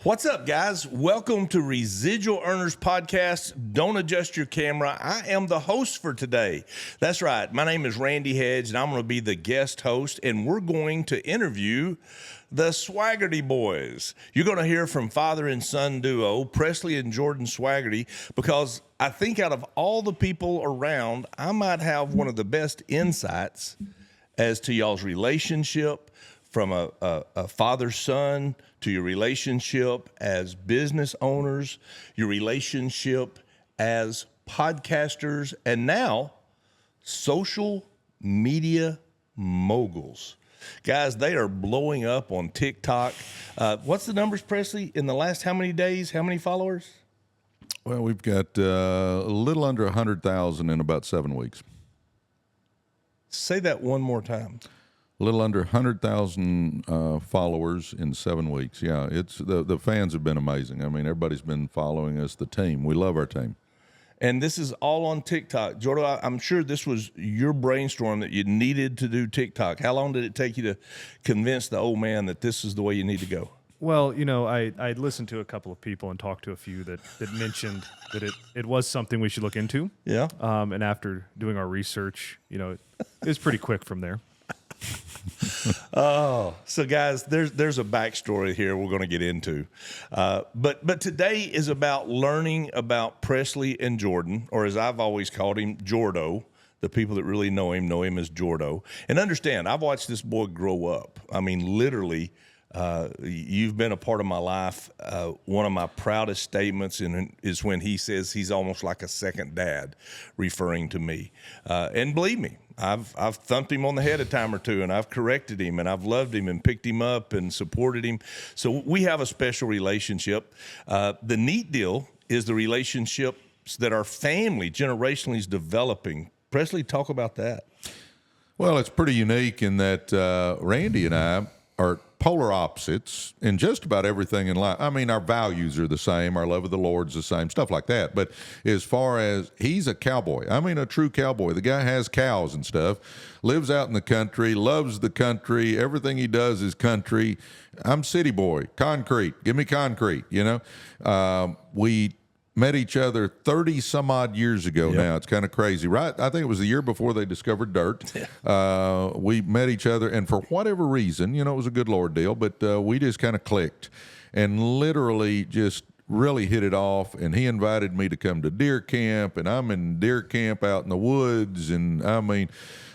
What's up, guys? Welcome to Residual Earners Podcast. Don't adjust your camera. I am the host for today. That's right. My name is Randy Hedge, and I'm going to be the guest host, and we're going to interview the Swagerty boys. You're going to hear from father and son duo, Presley and Jordan Swagerty, because I think out of all the people around, I might have one of the best insights as to y'all's relationship, from a father-son to your relationship as business owners, your relationship as podcasters, and now social media moguls. Guys, they are blowing up on TikTok. What's the numbers, Presley? In the last how many days, how many followers? Well, we've got a little under 100,000 in about 7 weeks. Say that one more time. A little under 100,000 followers in 7 weeks. Yeah, it's the fans have been amazing. I mean, everybody's been following us, the team. We love our team. And this is all on TikTok. Jordan, I'm sure this was your brainstorm that you needed to do TikTok. How long did it take you to convince the old man that this is the way you need to go? Well, you know, I listened to a couple of people and talked to a few that mentioned that it was something we should look into. Yeah. And after doing our research, you know, it was pretty quick from there. Oh, so guys, there's a backstory here we're going to get into, but today is about learning about Presley and Jordan, or as I've always called him, Jordo. The people that really know him as Jordo. And understand, I've watched this boy grow up. I mean, literally, you've been a part of my life. One of my proudest statements is when he says he's almost like a second dad, referring to me. And believe me, I've thumped him on the head a time or two, and I've corrected him, and I've loved him and picked him up and supported him. So we have a special relationship. The neat deal is the relationships that our family generationally is developing. Presley, talk about that. Well, it's pretty unique in that Randy and I are polar opposites in just about everything in life. I mean, our values are the same. Our love of the Lord's the same, stuff like that. But as far as he's a cowboy, I mean, a true cowboy. The guy has cows and stuff, lives out in the country, loves the country. Everything he does is country. I'm city boy, concrete. Give me concrete, you know. We met each other 30 some odd years ago now. It's kind of crazy, right? I think it was the year before they discovered dirt. We met each other, and for whatever reason, you know, it was a good Lord deal, but we just kind of clicked and literally just really hit it off. And he invited me to come to deer camp, and I'm in deer camp out in the woods. And I mean,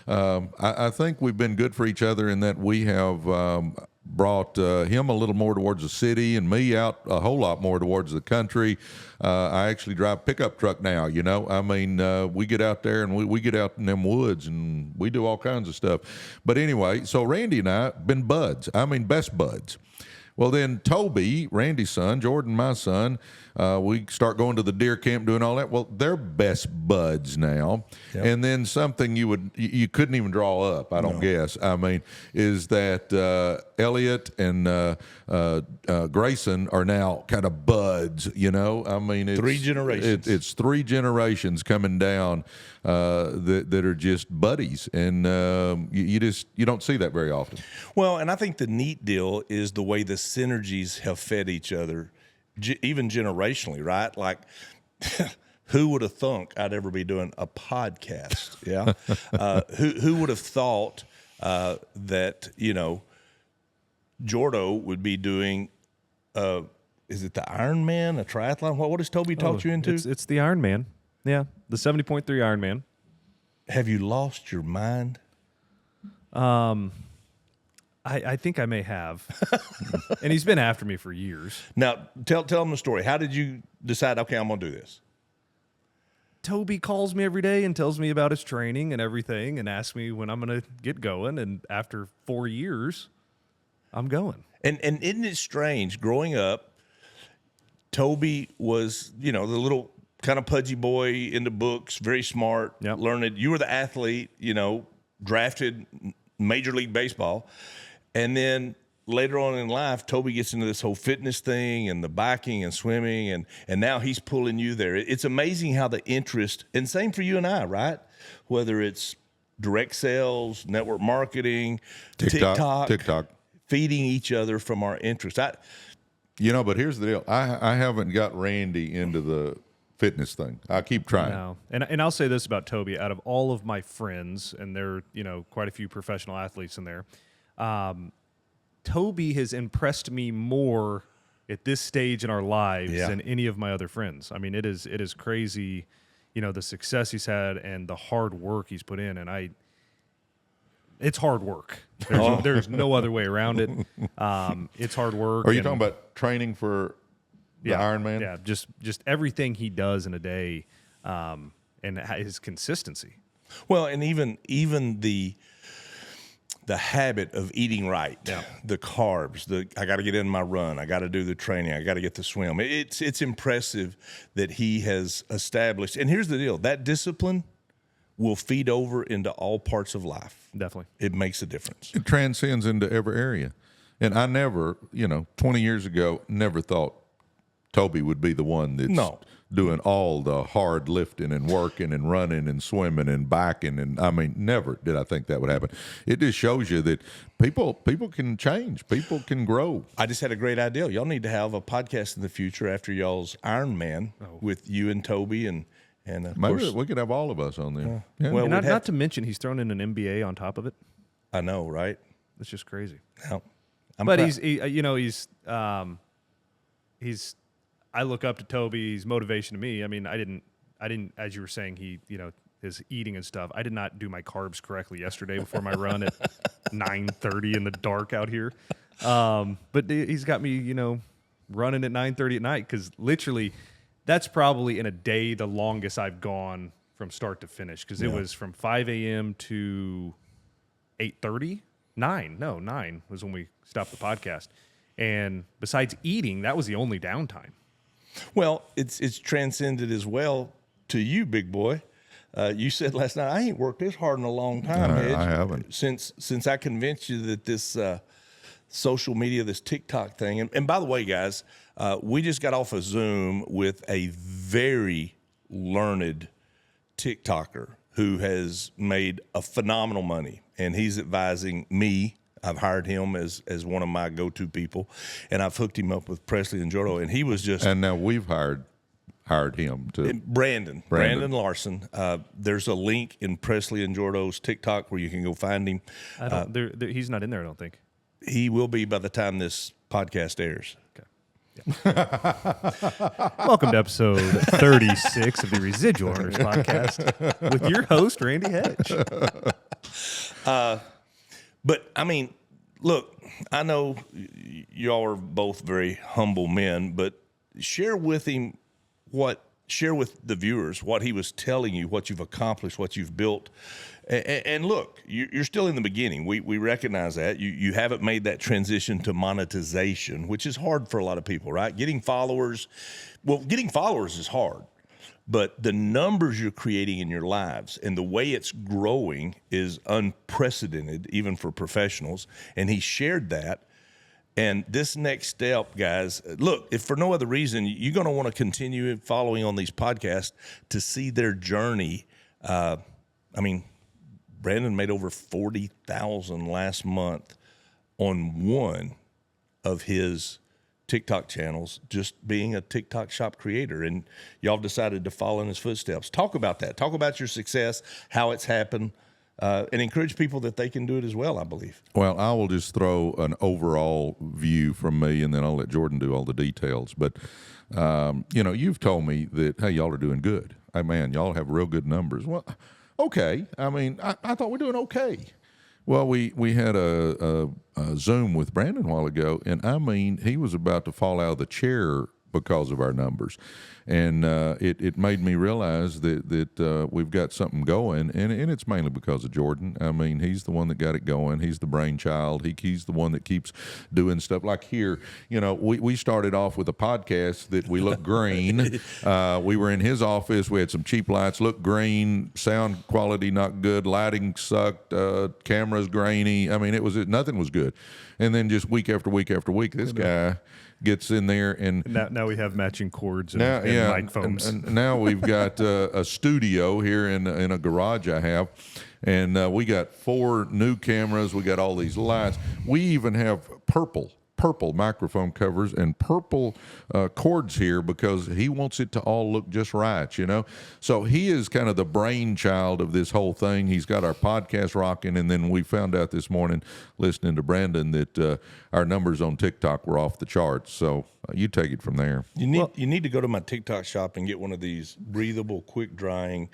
I think we've been good for each other in that we have brought him a little more towards the city and me out a whole lot more towards the country. I actually drive a pickup truck now, you know. I mean, we get out there and we get out in them woods and we do all kinds of stuff. But anyway, so Randy and I been buds. I mean, best buds. Well, then Toby, Randy's son, Jordan, my son, we start going to the deer camp, doing all that. Well, they're best buds now. Yep. And then something you couldn't even draw up, I don't guess. I mean, is that Elliot and Grayson are now kind of buds, you know? I mean, it's 3 generations. It's 3 generations coming down that are just buddies. And you don't see that very often. Well, and I think the neat deal is the way the synergies have fed each other, even generationally, right? Like, who would have thunk I'd ever be doing a podcast? Yeah. Who would have thought that, you know, Jordo would be doing, is it the Ironman, a triathlon? What does Toby talk you into? It's the Ironman. Yeah, the 70.3 Ironman. Have you lost your mind? I think I may have. And he's been after me for years. Now, tell him the story. How did you decide, okay, I'm going to do this? Toby calls me every day and tells me about his training and everything and asks me when I'm going to get going. And after 4 years, I'm going. And isn't it strange, growing up, Toby was, you know, the little kind of pudgy boy into books, very smart, learned. You were the athlete, you know, drafted Major League Baseball. And then later on in life, Toby gets into this whole fitness thing and the biking and swimming, and now he's pulling you there. It's amazing how the interest, and same for you and I, right? Whether it's direct sales, network marketing, TikTok, feeding each other from our interest. But here's the deal. I haven't got Randy into the fitness thing. I keep trying. No. And I'll say this about Toby. Out of all of my friends, and there are, quite a few professional athletes in there, Toby has impressed me more at this stage in our lives than any of my other friends. I mean, it is crazy, the success he's had and the hard work he's put in. And it's hard work. There's no other way around it. It's hard work. Are you talking about training for the Ironman? Yeah, just everything he does in a day, and his consistency. Well, and even the habit of eating right, the carbs, I got to get in my run, I got to do the training, I got to get the swim. It's impressive that he has established. And here's the deal: that discipline will feed over into all parts of life. Definitely, it makes a difference. It transcends into every area. And I never, 20 years ago, never thought Toby would be the one that's doing all the hard lifting and working and running and swimming and biking. And I mean, never did I think that would happen. It just shows you that people can change. People can grow. I just had a great idea. Y'all need to have a podcast in the future after y'all's Ironman with you and Toby and of maybe course, we could have all of us on there. Yeah. Well, not to mention he's thrown in an MBA on top of it. I know, right? It's just crazy. Yeah. But I look up to Toby. He's motivation to me. I mean, I didn't, as you were saying, his eating and stuff. I did not do my carbs correctly yesterday before my run at 9:30 in the dark out here. But he's got me, running at 9:30 at night, because literally that's probably in a day the longest I've gone from start to finish, because it was from 5 a.m. to 8:30. 9 was when we stopped the podcast. And besides eating, that was the only downtime. Well, it's transcended as well to you, big boy. You said last night, I ain't worked this hard in a long time, Hedge. I haven't. Since I convinced you that this social media, this TikTok thing, and by the way, guys, we just got off a Zoom with a very learned TikToker who has made a phenomenal money, and he's advising me. I've hired him as one of my go-to people, and I've hooked him up with Presley and Jordan, and he was just... And now we've hired him to... Brandon Larson. There's a link in Presley and Jordan's TikTok where you can go find him. He's not in there, I don't think. He will be by the time this podcast airs. Okay. Yeah. Welcome to episode 36 of the Residual Earners Podcast with your host, Randy Hedge. But, I mean, look, I know y'all are both very humble men, but share with the viewers what he was telling you, what you've accomplished, what you've built. And look, you're still in the beginning. We recognize that. You haven't made that transition to monetization, which is hard for a lot of people, right? Getting followers is hard. But the numbers you're creating in your lives and the way it's growing is unprecedented, even for professionals. And he shared that. And this next step, guys, look, if for no other reason, you're going to want to continue following on these podcasts to see their journey. Brandon made over $40,000 last month on one of his TikTok channels, just being a TikTok shop creator, and y'all decided to follow in his footsteps. Talk about that. Talk about your success, how it's happened, and encourage people that they can do it as well, I believe. Well, I will just throw an overall view from me, and then I'll let Jordan do all the details. But, you've told me that, hey, y'all are doing good. Hey, man, y'all have real good numbers. Well, okay. I mean, I thought we're doing okay. Well, we had a Zoom with Brandon a while ago, and I mean, he was about to fall out of the chair because of our numbers. And it made me realize that we've got something going, and it's mainly because of Jordan. I mean, he's the one that got it going. He's the brainchild. He's the one that keeps doing stuff. Like here, we started off with a podcast that we looked green. We were in his office. We had some cheap lights, looked green, sound quality not good, lighting sucked, cameras grainy. I mean, nothing was good. And then just week after week after week, this guy gets in there, and now we have matching cords and microphones. And now we've got a studio here in a garage I have, and we got 4 new cameras. We got all these lights. We even have purple purple microphone covers and purple cords here because he wants it to all look just right, you know. So he is kind of the brainchild of this whole thing. He's got our podcast rocking, and then we found out this morning listening to Brandon that our numbers on TikTok were off the charts. So you take it from there. You need to go to my TikTok shop and get one of these breathable, quick drying,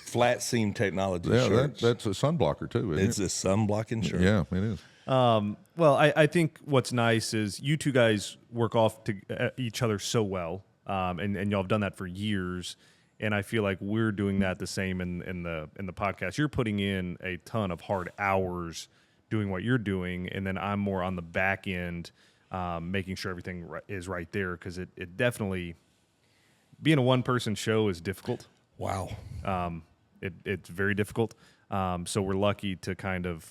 flat seam technology shirts. That's a sunblocker too, isn't It's a sun-blocking shirt. Yeah, it is. Well, I think what's nice is you two guys work off to each other so well, and y'all have done that for years. And I feel like we're doing that the same in the podcast. You're putting in a ton of hard hours doing what you're doing, and then I'm more on the back end, making sure everything is right there, because it definitely, being a one-person show is difficult. Wow. It's very difficult. So we're lucky to kind of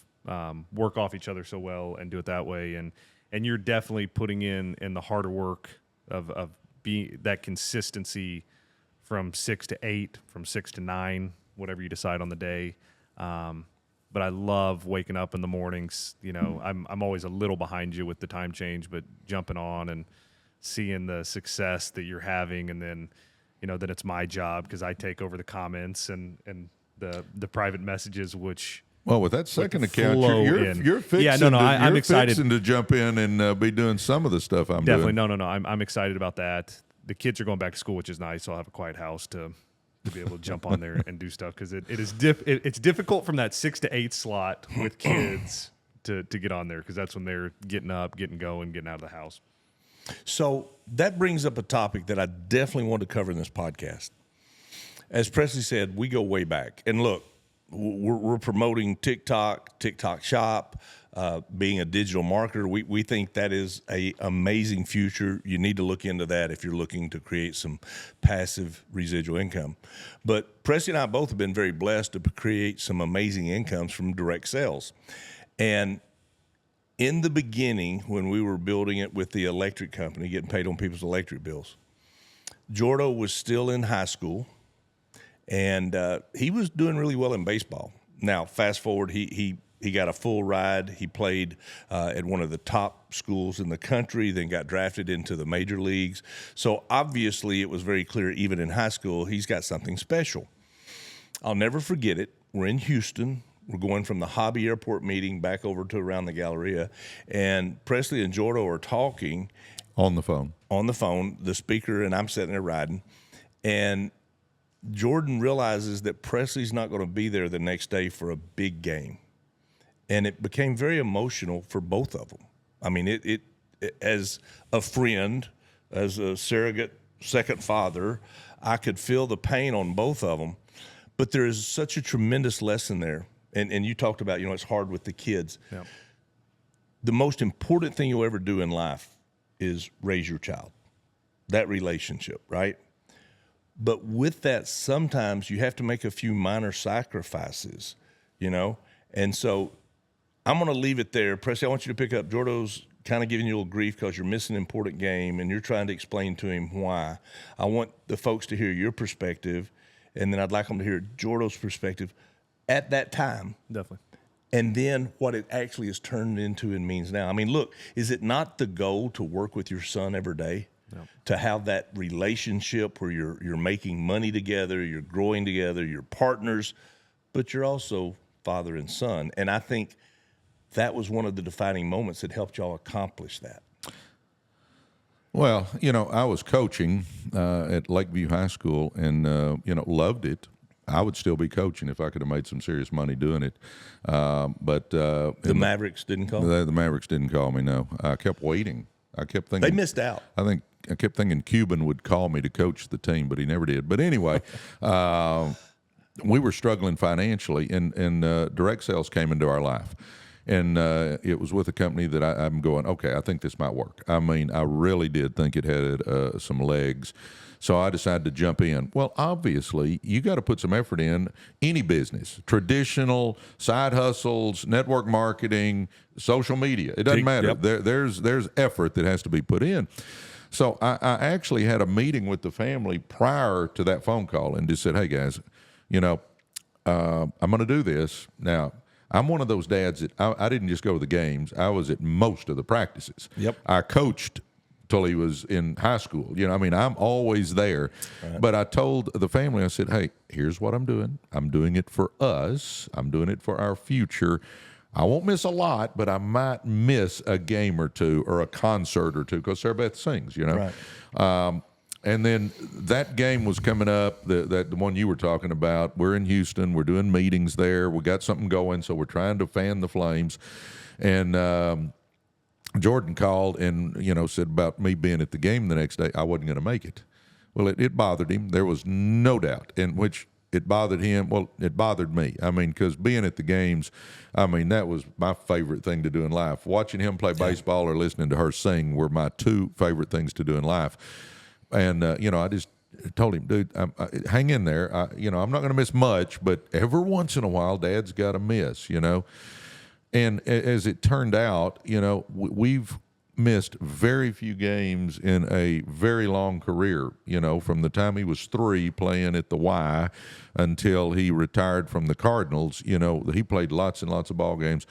work off each other so well and do it that way. And you're definitely putting in the harder work of being that consistency from 6 to 8, from 6 to 9, whatever you decide on the day. But I love waking up in the mornings. You know, I'm always a little behind you with the time change, but jumping on and seeing the success that you're having, and then, you know, then it's my job because I take over the comments and the private messages, which. Well, with that second account, you're fixing, yeah, no, I'm excited to jump in and be doing some of the stuff I'm definitely doing. No. I'm excited about that. The kids are going back to school, which is nice. So I'll have a quiet house to be able to jump on there and do stuff, because it's difficult from that 6 to 8 slot with kids to get on there, because that's when they're getting up, getting going, getting out of the house. So that brings up a topic that I definitely want to cover in this podcast. As Presley said, we go way back. And look, we're promoting TikTok Shop, being a digital marketer. We think that is an amazing future. You need to look into that if you're looking to create some passive residual income. But Presley and I both have been very blessed to create some amazing incomes from direct sales. And in the beginning, when we were building it with the electric company, getting paid on people's electric bills, Jordo was still in high school, and he was doing really well in baseball. Now, fast forward, he got a full ride. He played at one of the top schools in the country, then got drafted into the major leagues. So obviously it was very clear, even in high school, he's got something special. I'll never forget it. We're in Houston. We're going from the Hobby Airport meeting back over to around the Galleria, and Presley and Jordo are talking. On the phone, the speaker, and I'm sitting there riding, and Jordan realizes that Presley's not going to be there the next day for a big game. And it became very emotional for both of them. I mean, it as a friend, as a surrogate second father, I could feel the pain on both of them. But there is such a tremendous lesson there. And you talked about, it's hard with the kids. Yeah. The most important thing you'll ever do in life is raise your child, that relationship, right? But with that, sometimes you have to make a few minor sacrifices, And so I'm going to leave it there. Presley, I want you to pick up. Jordo's kind of giving you a little grief because you're missing an important game, and you're trying to explain to him why. I want the folks to hear your perspective, and then I'd like them to hear Jordo's perspective at that time. Definitely. And then what it actually is turned into and means now. I mean, look, is it not the goal to work with your son every day? No. To have that relationship where you're making money together, you're growing together, you're partners, but you're also father and son. And I think that was one of the defining moments that helped y'all accomplish that. Well, I was coaching at Lakeview High School and, loved it. I would still be coaching if I could have made some serious money doing it. But the Mavericks didn't call? The Mavericks didn't call me, no. I kept waiting. I kept thinking. They missed out. I kept thinking Cuban would call me to coach the team, but he never did. But anyway, we were struggling financially, and direct sales came into our life. And it was with a company that I'm going, okay, I think this might work. I mean, I really did think it had some legs. So I decided to jump in. Well, obviously, you got to put some effort in any business, traditional side hustles, network marketing, social media. It doesn't matter. Yep. There's effort that has to be put in. So I actually had a meeting with the family prior to that phone call and just said, hey, guys, I'm going to do this. Now, I'm one of those dads that I didn't just go to the games. I was at most of the practices. Yep. I coached till he was in high school. You know, I mean, I'm always there. Right. But I told the family, I said, hey, here's what I'm doing. I'm doing it for us. I'm doing it for our future. I won't miss a lot, but I might miss a game or two or a concert or two because Sarah Beth sings, you know. Right. And then that game was coming up, the one you were talking about. We're in Houston. We're doing meetings there. We got something going, so we're trying to fan the flames. And Jordan called and, you know, said about me being at the game the next day. I wasn't going to make it. Well, it bothered him. There was no doubt in which it bothered him. Well, it bothered me. I mean, because being at the games, I mean, that was my favorite thing to do in life. Watching him play baseball or listening to her sing were my two favorite things to do in life. And, you know, I just told him, dude, hang in there. I'm not going to miss much, but every once in a while, Dad's got to miss, you know. And as it turned out, you know, we've missed very few games in a very long career, you know, from the time he was 3 playing at the Y until he retired from the Cardinals. You know, he played lots and lots of ball games.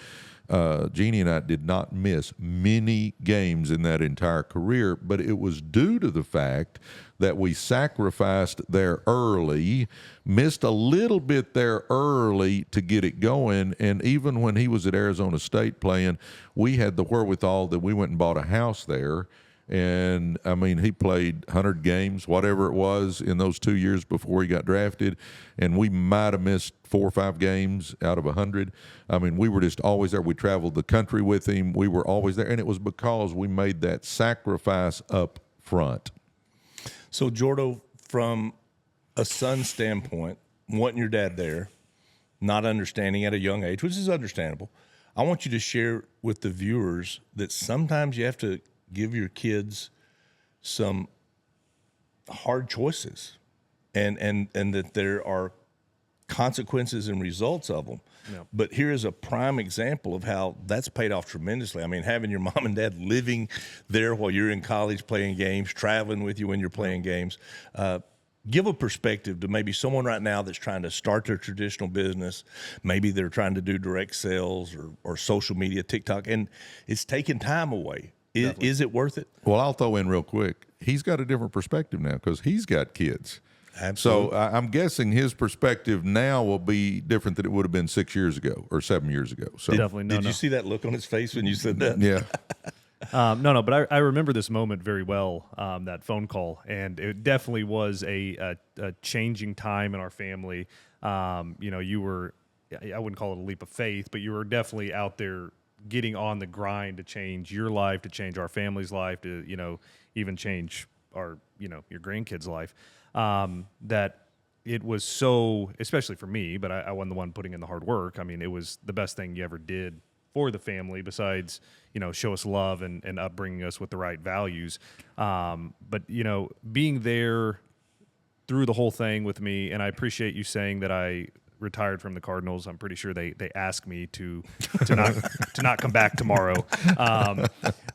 Jeannie and I did not miss many games in that entire career, but it was due to the fact that we sacrificed there early, missed a little bit there early to get it going, and even when he was at Arizona State playing, we had the wherewithal that we went and bought a house there. And, I mean, he played 100 games, whatever it was, in those 2 years before he got drafted, and we might have missed 4 or 5 games out of 100. I mean, we were just always there. We traveled the country with him. We were always there, and it was because we made that sacrifice up front. So, Jordo, from a son standpoint, wanting your dad there, not understanding at a young age, which is understandable, I want you to share with the viewers that sometimes you have to give your kids some hard choices and that there are consequences and results of them. Yeah. But here is a prime example of how that's paid off tremendously. I mean, having your mom and dad living there while you're in college playing games, traveling with you when you're playing games. Give a perspective to maybe someone right now that's trying to start their traditional business. Maybe they're trying to do direct sales or social media, TikTok, and it's taking time away. Is it worth it? Well, I'll throw in real quick. He's got a different perspective now because he's got kids. Absolutely. So I'm guessing his perspective now will be different than it would have been 6 years ago or 7 years ago. So definitely Did you see that look on his face when you said that? Yeah. No, but I remember this moment very well, that phone call, and it definitely was a changing time in our family. You know, you were, I wouldn't call it a leap of faith, but you were definitely out there getting on the grind to change your life, to change our family's life, to, you know, even change our, you know, your grandkids' life. That it was so, especially for me, but I wasn't the one putting in the hard work. I mean, it was the best thing you ever did for the family besides, you know, show us love and upbringing us with the right values. But, you know, being there through the whole thing with me, and I appreciate you saying that I retired from the Cardinals. I'm pretty sure they asked me to not come back tomorrow.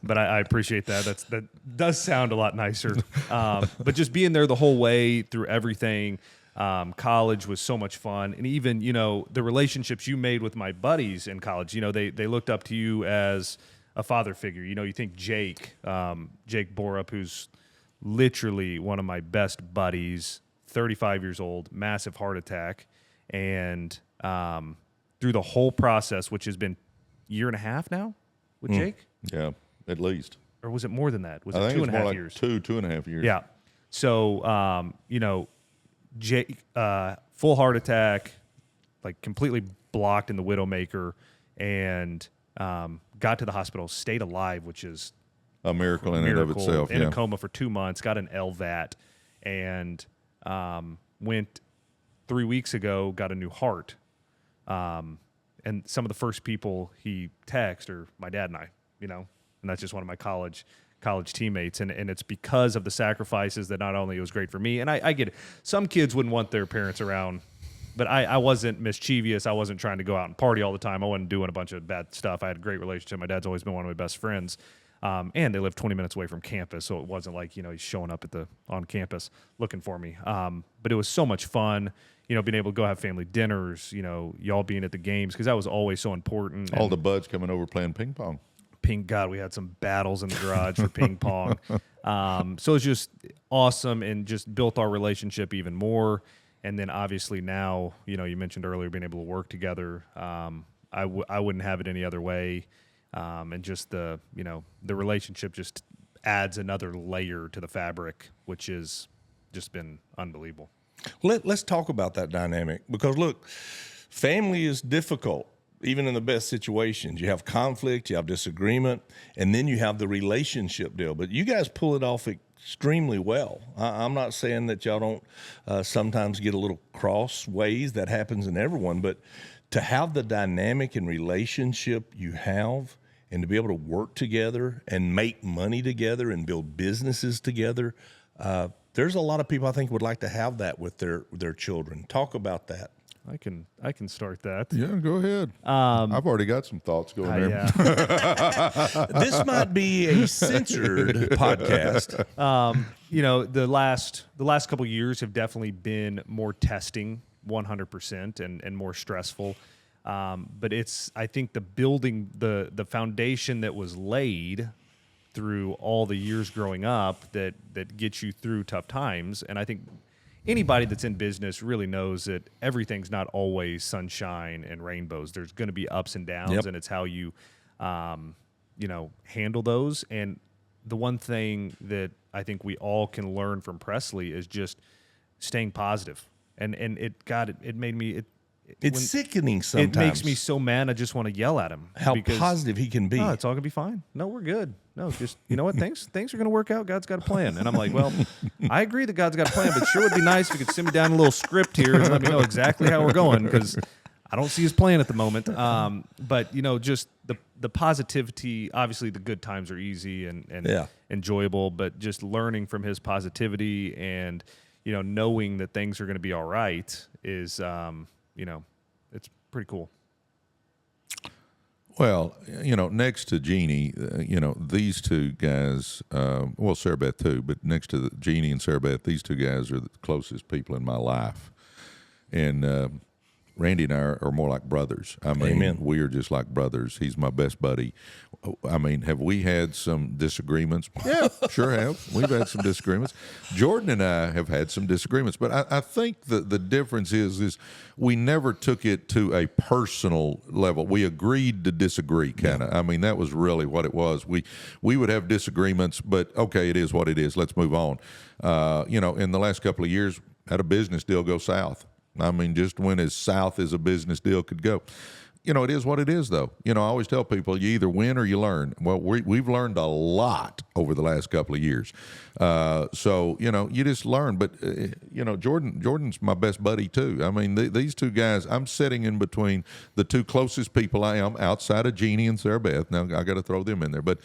But I appreciate that. That does sound a lot nicer. But just being there the whole way through everything, college was so much fun. And even, you know, the relationships you made with my buddies in college, you know, they looked up to you as a father figure. You know, you think Jake Borup, who's literally one of my best buddies, 35 years old, massive heart attack. And through the whole process, which has been a year and a half now with Jake? Yeah, at least. Or was it more than that? Was I it think 2.5 like years? 2.5 years. Yeah. So, you know, Jake, full heart attack, like completely blocked in the Widowmaker, and got to the hospital, stayed alive, which is a miracle in and of itself. In a coma for 2 months, got an LVAT, and went 3 weeks ago, got a new heart. And some of the first people he texted are my dad and I, you know, and that's just one of my college teammates. And it's because of the sacrifices that not only it was great for me, and I get it. Some kids wouldn't want their parents around, but I wasn't mischievous. I wasn't trying to go out and party all the time. I wasn't doing a bunch of bad stuff. I had a great relationship. My dad's always been one of my best friends. And they live 20 minutes away from campus, so it wasn't like, he's showing up on campus looking for me. But it was so much fun, being able to go have family dinners, y'all being at the games, because that was always so important. All the buds coming over playing ping pong. God, we had some battles in the garage for ping pong. So it's just awesome and just built our relationship even more. And then obviously now, you mentioned earlier being able to work together. I wouldn't have it any other way. And just the relationship just adds another layer to the fabric, which has just been unbelievable. Let's talk about that dynamic, because look, family is difficult. Even in the best situations, you have conflict, you have disagreement, and then you have the relationship deal. But you guys pull it off extremely well. I'm not saying that y'all don't sometimes get a little crossways. That happens in everyone. But to have the dynamic and relationship you have, and to be able to work together and make money together and build businesses together, there's a lot of people I think would like to have that with their children. Talk about that. I can start that. Yeah, go ahead. I've already got some thoughts going there. Yeah. This might be a censored podcast. The last couple of years have definitely been more testing, 100%, and more stressful. But I think the foundation that was laid through all the years growing up that gets you through tough times. And I think anybody that's in business really knows that everything's not always sunshine and rainbows. There's going to be ups and downs, and it's how you, handle those. And the one thing that I think we all can learn from Presley is just staying positive. And it made me. It's sickening sometimes. It makes me so mad. I just want to yell at him. How positive he can be. No, it's all gonna be fine. No, we're good. No, just what? Things are gonna work out. God's got a plan. And I'm like, well, I agree that God's got a plan, but sure would be nice if you could send me down a little script here and let me know exactly how we're going, because I don't see his plan at the moment. But just the positivity. Obviously, the good times are easy and enjoyable, but just learning from his positivity and knowing that things are going to be all right is it's pretty cool. Well, next to Jeannie, these two guys, Sarah Beth too, but next to Jeannie and Sarah Beth, these two guys are the closest people in my life. And Randy and I are more like brothers. I mean, Amen. We are just like brothers. He's my best buddy. I mean, have we had some disagreements? Yeah, sure have. We've had some disagreements. Jordan and I have had some disagreements, but I think the difference is we never took it to a personal level. We agreed to disagree, kind of. Yeah. I mean, that was really what it was. We would have disagreements, but okay, it is what it is. Let's move on. In the last couple of years, had a business deal go south. I mean, just went as south as a business deal could go. It is what it is, though. I always tell people you either win or you learn. Well, we've learned a lot over the last couple of years. So, you just learn. But, Jordan's my best buddy, too. I mean, these two guys, I'm sitting in between the two closest people I am outside of Jeannie and Sarah Beth. Now, I got to throw them in there. But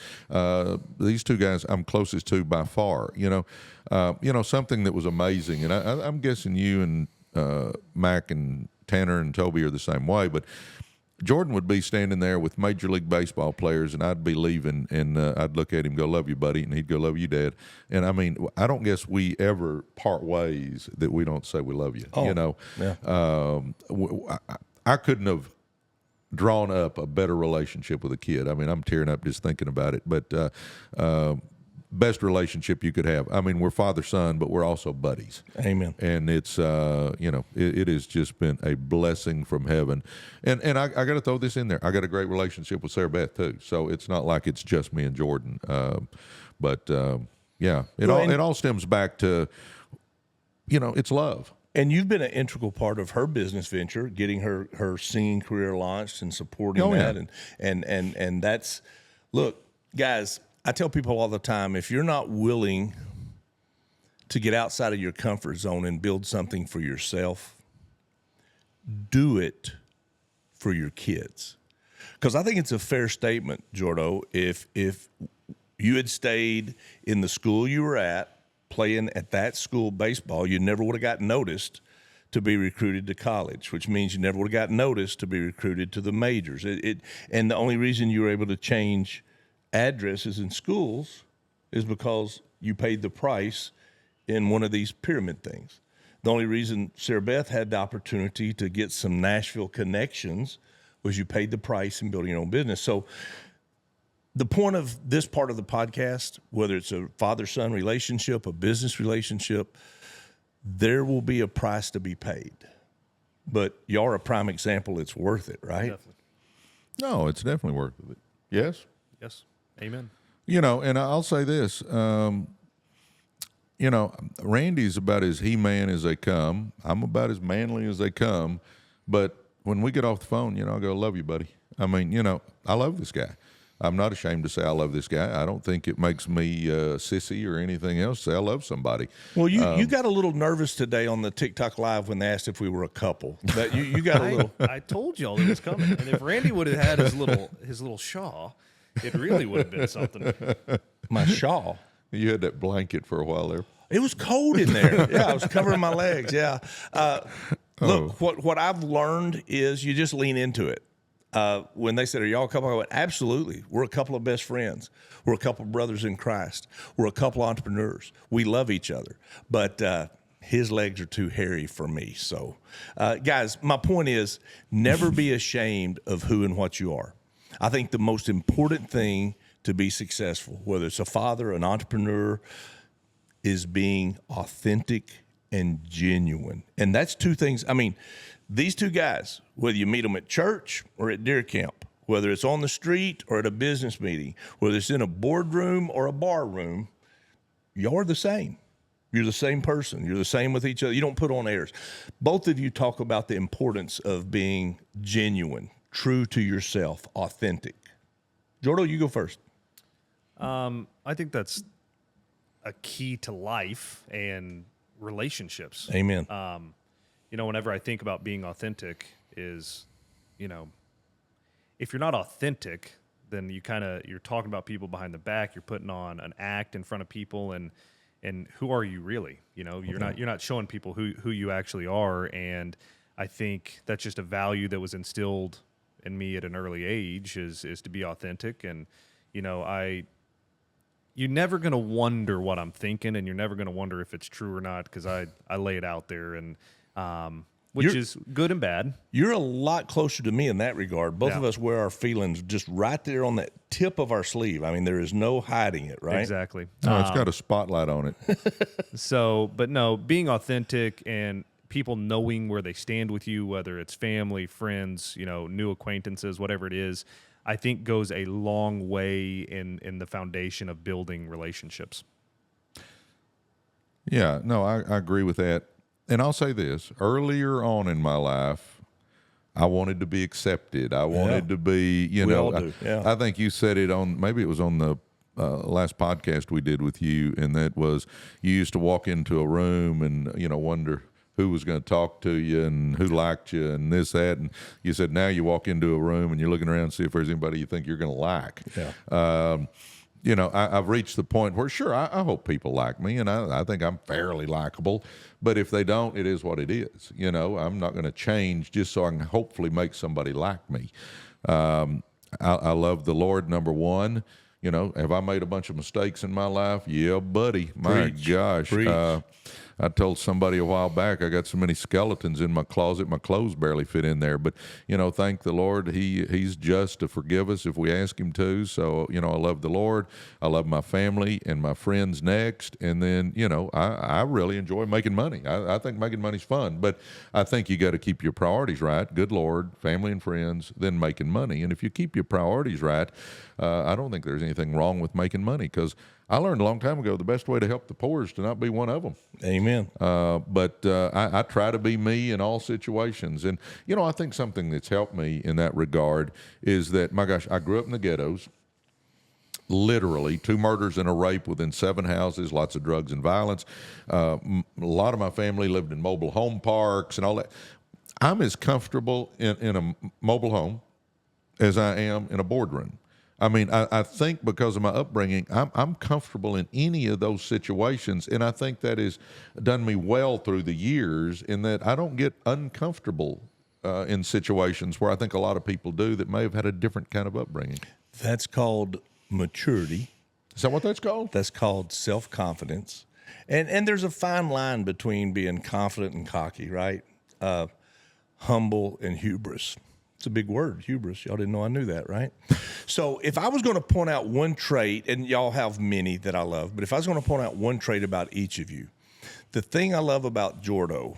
these two guys I'm closest to by far. Something that was amazing. And I'm guessing you and Mac and Tanner and Toby are the same way, but Jordan would be standing there with Major League Baseball players, and I'd be leaving, and I'd look at him, go, "Love you, buddy," and he'd go, "Love you, Dad." And I mean, I don't guess we ever part ways that we don't say we love you. Yeah. I couldn't have drawn up a better relationship with a kid. I mean, I'm tearing up just thinking about it, but best relationship you could have. I mean, we're father-son, but we're also buddies. Amen. And it's, it has just been a blessing from heaven. And I got to throw this in there. I got a great relationship with Sarah Beth, too. So it's not like it's just me and Jordan. It all stems back to, it's love. And you've been an integral part of her business venture, getting her singing career launched and supporting that. Yeah. And that's, look, guys, I tell people all the time, if you're not willing to get outside of your comfort zone and build something for yourself, do it for your kids. Because I think it's a fair statement, Jordo, if you had stayed in the school you were at, playing at that school baseball, you never would have got noticed to be recruited to college, which means you never would have got noticed to be recruited to the majors. And the only reason you were able to change addresses in schools is because you paid the price in one of these pyramid things. The only reason Sarah Beth had the opportunity to get some Nashville connections was you paid the price in building your own business. So the point of this part of the podcast, whether it's a father-son relationship, a business relationship, there will be a price to be paid. But y'all are a prime example. It's worth it, right? Definitely. No, it's definitely worth it. Yes? Yes. Amen. You know, and I'll say this, you know, Randy's about as he-man as they come. I'm about as manly as they come. But when we get off the phone, you know, I go, love you, buddy. I mean, you know, I love this guy. I'm not ashamed to say I love this guy. I don't think it makes me sissy or anything else to say I love somebody. Well, you got a little nervous today on the TikTok Live when they asked if we were a couple. That you got a little. I told y'all it was coming. And if Randy would have had his little shawl, it really would have been something. My shawl. You had that blanket for a while there. It was cold in there. Yeah, I was covering my legs. Yeah. Look, what I've learned is you just lean into it. When they said, are y'all a couple? I went, absolutely. We're a couple of best friends. We're a couple of brothers in Christ. We're a couple of entrepreneurs. We love each other. But his legs are too hairy for me. So, guys, my point is never be ashamed of who and what you are. I think the most important thing to be successful, whether it's a father, an entrepreneur, is being authentic and genuine. And that's two things. I mean, these two guys, whether you meet them at church or at deer camp, whether it's on the street or at a business meeting, whether it's in a boardroom or a bar room, you're the same. You're the same person. You're the same with each other. You don't put on airs. Both of you talk about the importance of being genuine, true to yourself, authentic. Jordo, you go first. I think that's a key to life and relationships. Amen. You know, whenever I think about being authentic is, you know, if you're not authentic, then you're talking about people behind the back. You're putting on an act in front of people, and who are you really? You know, you're not showing people who you actually are. And I think that's just a value that was instilled in me at an early age is to be authentic. And, you know, you're never going to wonder what I'm thinking, and you're never going to wonder if it's true or not, because I lay it out there, and which is good and bad. You're a lot closer to me in that regard. Both Yeah. of us wear our feelings just right there on that tip of our sleeve. I mean, there is no hiding it, right? Exactly. No, it's got a spotlight on it. So, but no, being authentic and people knowing where they stand with you, whether it's family, friends, you know, new acquaintances, whatever it is, I think goes a long way in the foundation of building relationships. Yeah, no, I agree with that. And I'll say this, earlier on in my life, I wanted to be accepted. I wanted to be, you We know, all do. Yeah. I think you said it on, maybe it was on the last podcast we did with you, and that was you used to walk into a room and, you know, wonder who was going to talk to you and who liked you and this, that. And you said now you walk into a room and you're looking around to see if there's anybody you think you're going to like. Yeah. You know, I've reached the point where, sure, I hope people like me, and I think I'm fairly likable. But if they don't, it is what it is. You know, I'm not going to change just so I can hopefully make somebody like me. I love the Lord, number one. You know, have I made a bunch of mistakes in my life? Yeah, buddy. My gosh. I told somebody a while back I got so many skeletons in my closet, my clothes barely fit in there. But, you know, thank the Lord. He's just to forgive us if we ask him to. So, you know, I love the Lord. I love my family and my friends next. And then, you know, I really enjoy making money. I think making money's fun. But I think you got to keep your priorities right. Good Lord, family and friends, then making money. And if you keep your priorities right, I don't think there's anything wrong with making money, because I learned a long time ago the best way to help the poor is to not be one of them. Amen. But I try to be me in all situations. And, you know, I think something that's helped me in that regard is that, my gosh, I grew up in the ghettos, literally 2 murders and a rape within 7 houses, lots of drugs and violence. A lot of my family lived in mobile home parks and all that. I'm as comfortable in a mobile home as I am in a boardroom. I mean, I think because of my upbringing, I'm comfortable in any of those situations, and I think that has done me well through the years in that I don't get uncomfortable in situations where I think a lot of people do that may have had a different kind of upbringing. That's called maturity. Is that what that's called? That's called self-confidence. And there's a fine line between being confident and cocky, right? Humble and hubris. It's a big word, hubris. Y'all didn't know I knew that, right? So if I was going to point out one trait, and y'all have many that I love, but if I was going to point out one trait about each of you, the thing I love about Jordo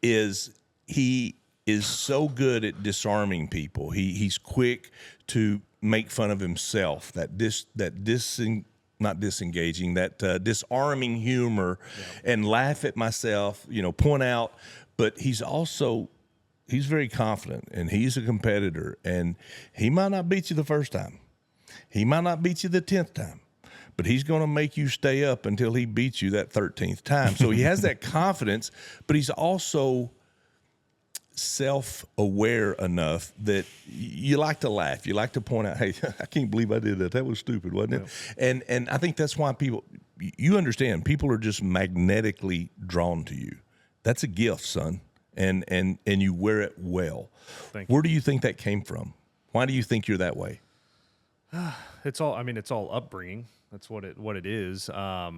is he is so good at disarming people. He's quick to make fun of himself, disarming humor, and laugh at myself, point out. But he's very confident, and he's a competitor, and he might not beat you the first time. He might not beat you the 10th time, but he's going to make you stay up until he beats you that 13th time. So he has that confidence, but he's also self-aware enough that you like to laugh. You like to point out, hey, I can't believe I did that. That was stupid, wasn't it? And I think that's why you understand, people are just magnetically drawn to you. That's a gift, son. And you wear it well. Thank you. Where do you think that came from? Why do you think you're that way? It's all upbringing. That's what it is. I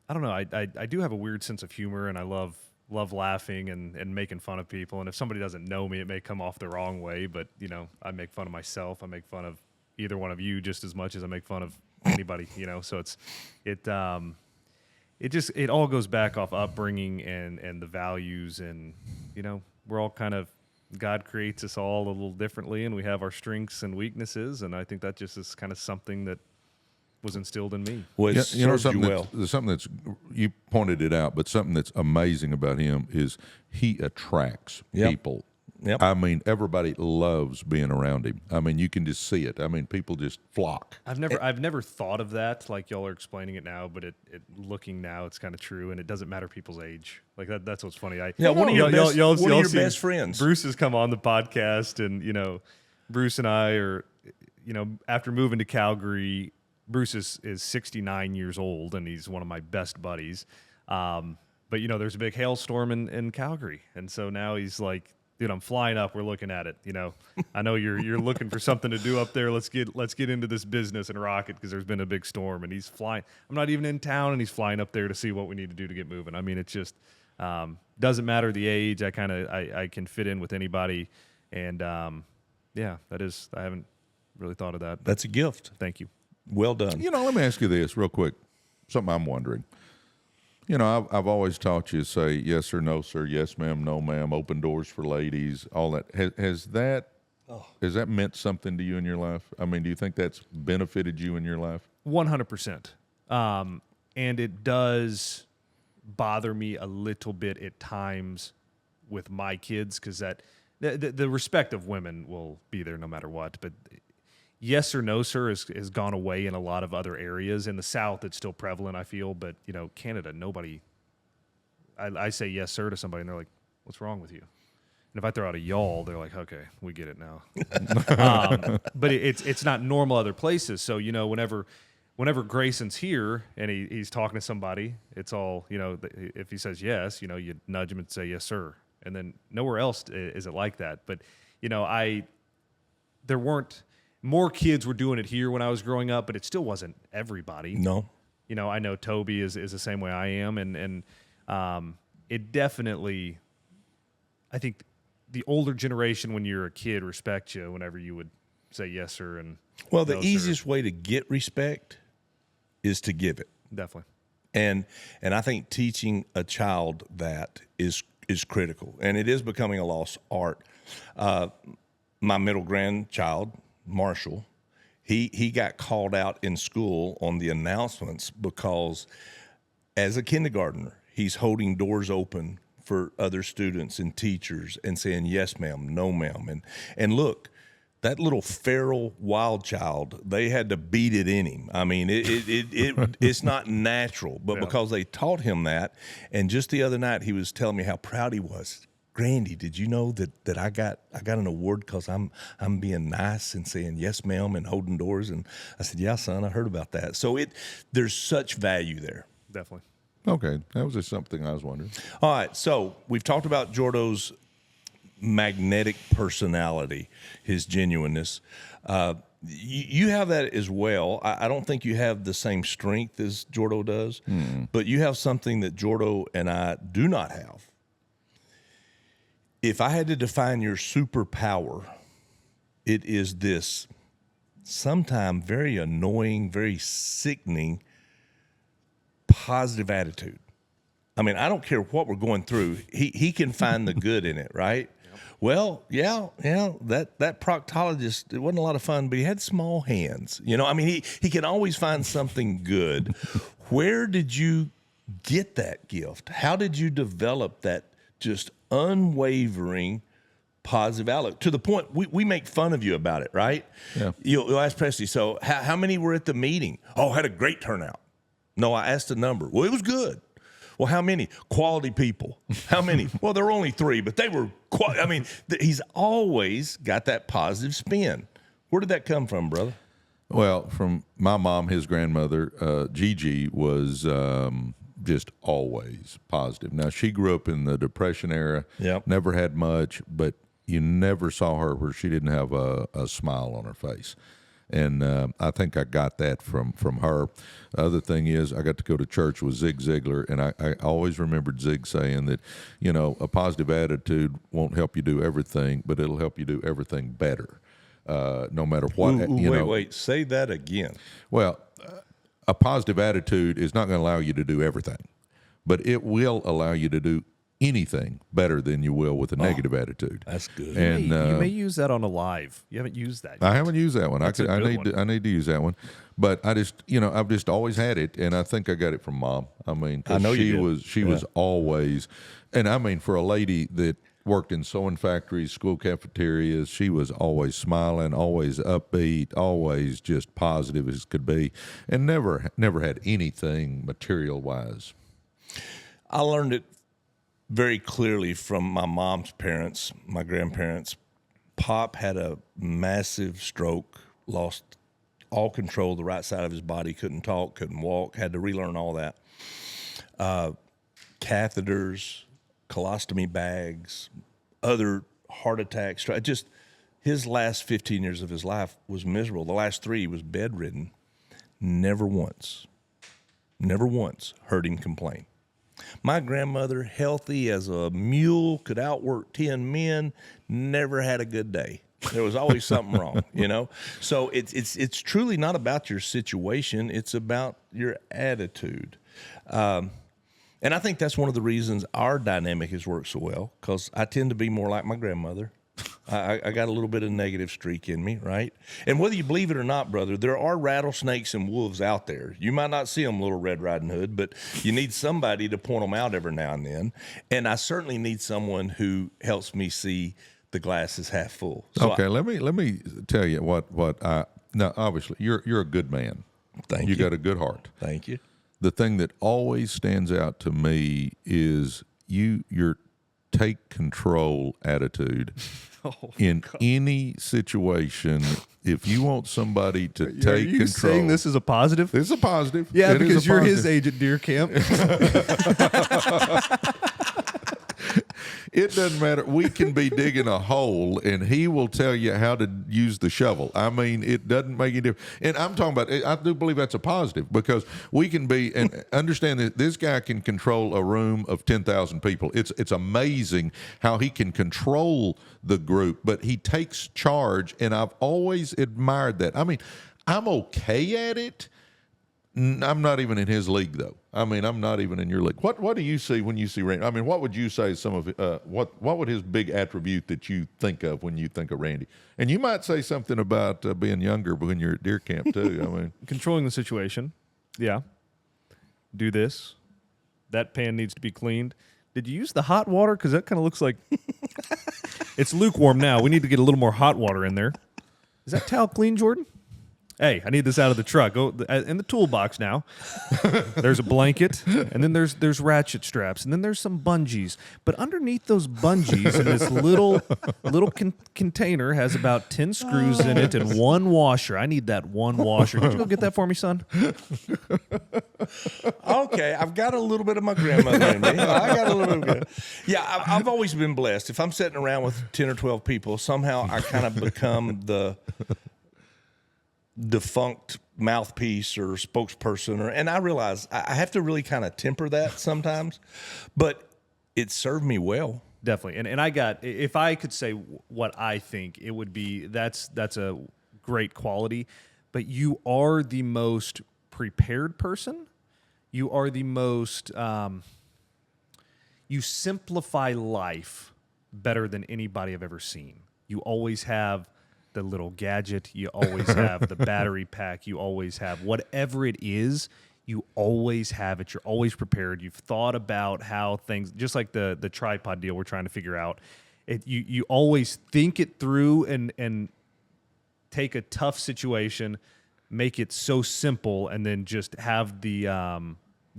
don't know. I do have a weird sense of humor, and I love laughing and making fun of people. And if somebody doesn't know me, it may come off the wrong way, but I make fun of myself. I make fun of either one of you just as much as I make fun of anybody, so it all goes back off upbringing and the values, and we're all kind of, God creates us all a little differently, and we have our strengths and weaknesses, and I think that just is kind of something that was instilled in me. Well, something that's you pointed it out, but something that's amazing about him is he attracts people. Yep. I mean, everybody loves being around him. I mean, you can just see it. I mean, people just flock. I've never thought of that like y'all are explaining it now, but looking now, it's kind of true, and it doesn't matter people's age. Like that's what's funny. One of your best friends. Bruce has come on the podcast, and Bruce and I are, after moving to Calgary, Bruce is 69 years old, and he's one of my best buddies. But there's a big hailstorm in Calgary, and so now he's like, dude, I'm flying up. We're looking at it. I know you're looking for something to do up there. Let's get into this business and rock it, because there's been a big storm, and he's flying. I'm not even in town, and he's flying up there to see what we need to do to get moving. I mean, it's just doesn't matter the age. I can fit in with anybody, and that is. I haven't really thought of that. That's a gift. Thank you. Well done. Let me ask you this real quick. Something I'm wondering. I've always taught you to say yes sir, no sir, yes ma'am, no ma'am, open doors for ladies, all that. Has that meant something to you in your life? I mean, do you think that's benefited you in your life? 100%. And it does bother me a little bit at times with my kids, because the respect of women will be there no matter what. But yes or no sir has gone away in a lot of other areas. In the South, it's still prevalent, I feel. But, Canada, nobody... I say yes sir to somebody, and they're like, what's wrong with you? And if I throw out a y'all, they're like, okay, we get it now. But it's not normal other places. So, whenever Grayson's here and he's talking to somebody, it's all, if he says yes, you nudge him and say yes sir. And then nowhere else is it like that. But, there weren't... More kids were doing it here when I was growing up, but it still wasn't everybody. No. I know Toby is the same way I am, and it definitely, I think the older generation, when you're a kid, respect you whenever you would say yes sir and well, the no, easiest sir. way to get respect is to give it. Definitely. And I think teaching a child that is critical, and it is becoming a lost art. My middle grandchild, Marshall, he got called out in school on the announcements because as a kindergartner, he's holding doors open for other students and teachers and saying, yes, ma'am, no, ma'am. And look, that little feral wild child, they had to beat it in him. I mean, it's not natural, but because they taught him that. And just the other night, he was telling me how proud he was. Grandy, did you know that I got an award because I'm being nice and saying yes, ma'am, and holding doors? And I said, yeah, son, I heard about that. So there's such value there. Definitely. Okay, that was just something I was wondering. All right, so we've talked about Jordo's magnetic personality, his genuineness. You have that as well. I don't think you have the same strength as Jordo does, but you have something that Jordo and I do not have. If I had to define your superpower, it is this sometimes very annoying, very sickening, positive attitude. I mean, I don't care what we're going through. He can find the good in it, right? Yep. Well, yeah, that proctologist, it wasn't a lot of fun, but he had small hands. I mean, he can always find something good. Where did you get that gift? How did you develop that just unwavering positive outlook to the point we make fun of you about it, right? Yeah. You'll ask Presley, so how many were at the meeting? Oh, had a great turnout. No, I asked the number. Well, it was good. Well, how many? Quality people. How many? Well, there were only 3, but they were he's always got that positive spin. Where did that come from, brother? Well, from my mom, his grandmother, Gigi, was just always positive. Now, she grew up in the Depression era, never had much, but you never saw her where she didn't have a smile on her face. And I think I got that from her. The other thing is I got to go to church with Zig Ziglar, and I always remembered Zig saying that, a positive attitude won't help you do everything, but it'll help you do everything better, no matter what. Wait, say that again. Well, a positive attitude is not going to allow you to do everything, but it will allow you to do anything better than you will with a negative attitude. That's good. And you may use that on a live. You haven't used that yet. I haven't used that one. I need to use that one. But I just, I've just always had it, and I think I got it from Mom. I mean, I know she was always, and I mean, for a lady that worked in sewing factories, school cafeterias, she was always smiling, always upbeat, always just positive as could be, and never had anything material wise. I learned it very clearly from my mom's parents, my grandparents. Pop had a massive stroke, lost all control of the right side of his body, couldn't talk, couldn't walk, had to relearn all that. Catheters, colostomy bags, other heart attacks. Just his last 15 years of his life was miserable. The last 3 he was bedridden. Never once heard him complain. My grandmother, healthy as a mule, could outwork 10 men, never had a good day. There was always something wrong, So it's truly not about your situation. It's about your attitude. And I think that's one of the reasons our dynamic has worked so well, because I tend to be more like my grandmother. I got a little bit of negative streak in me, right? And whether you believe it or not, brother, there are rattlesnakes and wolves out there. You might not see them, Little Red Riding Hood, but you need somebody to point them out every now and then. And I certainly need someone who helps me see the glass is half full. So okay, let me tell you what I now. Obviously, you're a good man. Thank you. You got a good heart. Thank you. The thing that always stands out to me is your take control attitude. In any situation, if you want somebody to take control. Are you saying this is a positive? This is a positive. Yeah, because you're his agent, deer camp. It doesn't matter. We can be digging a hole, and he will tell you how to use the shovel. I mean, it doesn't make any difference. And I'm talking about, I do believe that's a positive, because we can be, and understand that this guy can control a room of 10,000 people. It's amazing how he can control the group, but he takes charge, and I've always admired that. I mean, I'm okay at it. I'm not even in his league, though. I mean, I'm not even in your league. What do you see when you see Randy? I mean, what would you say some of what would his big attribute that you think of when you think of Randy? And you might say something about being younger when you're at deer camp too. I mean, controlling the situation. Yeah. Do this. That pan needs to be cleaned. Did you use the hot water? Because that kind of looks like it's lukewarm now. We need to get a little more hot water in there. Is that towel clean, Jordan? Hey, I need this out of the truck. Go in the toolbox now. There's a blanket, and then there's ratchet straps, and then there's some bungees. But underneath those bungees, in this little container has about 10 screws in it and one washer. I need that one washer. Could you go get that for me, son? Okay, I've got a little bit of my grandmother in me. I got a little bit of yeah, I've always been blessed. If I'm sitting around with 10 or 12 people, somehow I kind of become defunct mouthpiece or spokesperson, and I realize I have to really kind of temper that sometimes, but it served me well. Definitely. And I got, if I could say what I think, it would be that's a great quality, but you are the most prepared person. You are the most, you simplify life better than anybody I've ever seen. You always have the little gadget. You always have the battery pack. You always have whatever it is. You always have it. You're always prepared. You've thought about how things, just like the tripod deal we're trying to figure out. You always think it through and take a tough situation, make it so simple, and then just have the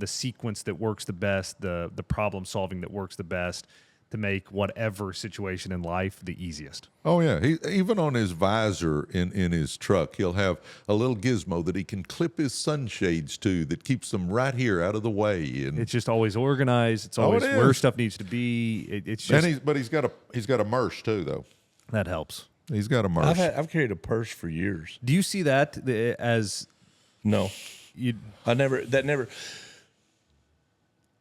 sequence that works the best, the problem solving that works the best, to make whatever situation in life the easiest. Oh, yeah. Even on his visor in his truck, he'll have a little gizmo that he can clip his sunshades to that keeps them right here out of the way. And it's just always organized. It's always where stuff needs to be. It's just, and he's got a Merce too, though. that helps. He's got a Merce. I've carried a purse for years. Do you see that as No, you?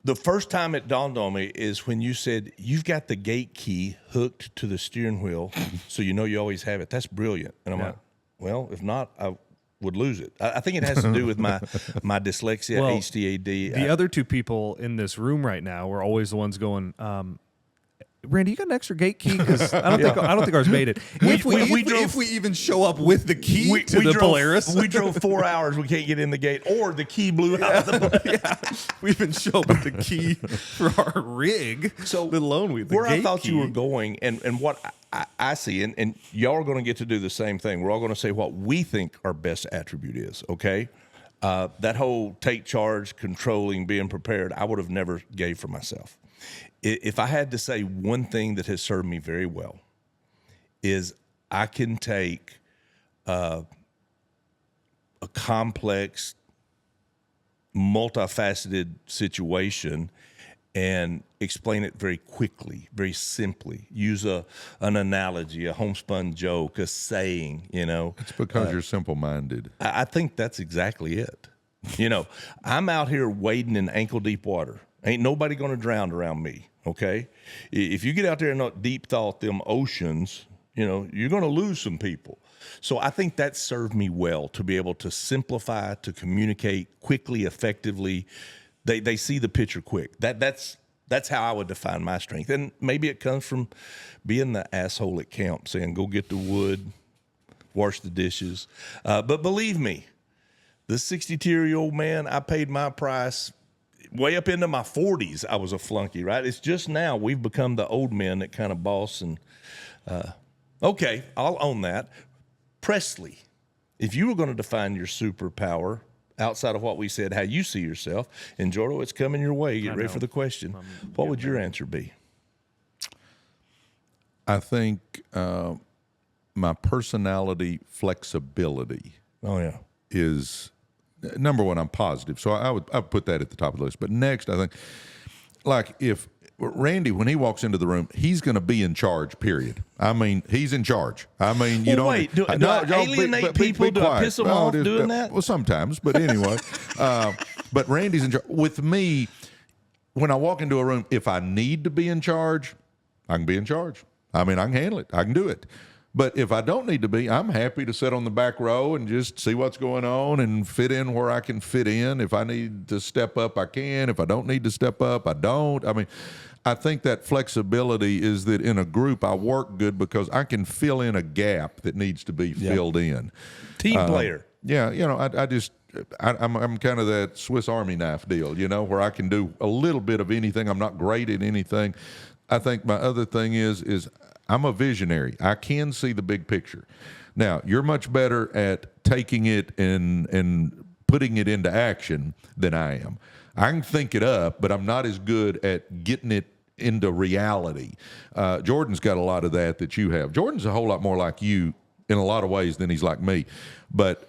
The first time it dawned on me is when you said you've got the gate key hooked to the steering wheel, so you know you always have it. That's brilliant. And I'm like, well, if not, I would lose it. I think it has to do with my dyslexia, Well, HDAD. The other two people in this room right now were always the ones going, Randy, you got an extra gate key? Because I don't think ours made it. If we even show up with the key to the Polaris, we drove 4 hours. We can't get in the gate, or the key blew out of the. we even show up with the key for our rig. So let alone with the where gate I thought key. you were going, and what I see, and y'all are going to get to do the same thing. We're all going to say what we think our best attribute is. Okay, that whole take charge, controlling, being prepared, I would have never gave for myself. If I had to say one thing that has served me very well, is I can take a complex, multifaceted situation and explain it very quickly, very simply. Use an analogy, a homespun joke, a saying, It's because you're simple-minded. I think that's exactly it. I'm out here wading in ankle-deep water. Ain't nobody going to drown around me, okay? If you get out there and not deep thought them oceans, you're going to lose some people. So I think that served me well to be able to simplify, to communicate quickly, effectively. They see the picture quick. That's how I would define my strength. And maybe it comes from being the asshole at camp, saying, go get the wood, wash the dishes. But believe me, the 62-year-old man, I paid my price. Way up into my 40s, I was a flunky, right? It's just now we've become the old men that kind of boss. And okay, I'll own that. Presley, if you were going to define your superpower outside of what we said, how you see yourself, and Jordan, it's coming your way. Get ready for the question. What would your answer be? I think my personality flexibility is number one. I'm positive, so I would put that at the top of the list. But next, I think, like, if Randy, when he walks into the room, he's going to be in charge, period. I mean, he's in charge. I mean, you don't... Wait, do I alienate people? Do I piss them off doing that? Well, sometimes, but anyway. But Randy's in charge. With me, when I walk into a room, if I need to be in charge, I can be in charge. I mean, I can handle it. I can do it. But if I don't need to be, I'm happy to sit on the back row and just see what's going on and fit in where I can fit in. If I need to step up, I can. If I don't need to step up, I don't. I mean, I think that flexibility is that in a group, I work good because I can fill in a gap that needs to be filled in. Team player. Yeah, I'm kind of that Swiss Army knife deal, where I can do a little bit of anything. I'm not great at anything. I think my other thing is I'm a visionary. I can see the big picture. Now, you're much better at taking it and putting it into action than I am. I can think it up, but I'm not as good at getting it into reality. Jordan's got a lot of that you have. Jordan's a whole lot more like you in a lot of ways than he's like me. But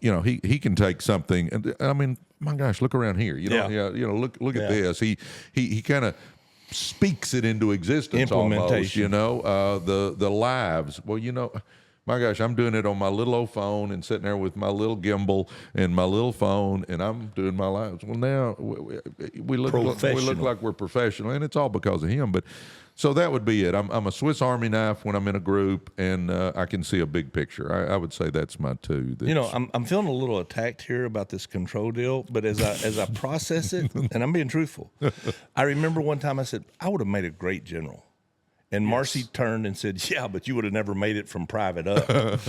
he can take something, and I mean, my gosh, look around here. Look at this. He kind of speaks it into existence almost, Implementation. the lives. Well, My gosh, I'm doing it on my little old phone and sitting there with my little gimbal and my little phone, and I'm doing my lives. Well, now we look like we're professional, and it's all because of him. But so that would be it. I'm a Swiss Army knife when I'm in a group, and I can see a big picture. I would say that's my two. I'm feeling a little attacked here about this control deal, but as I process it, and I'm being truthful, I remember one time I said I would have made a great general. And Marcy turned and said, "Yeah, but you would have never made it from private up."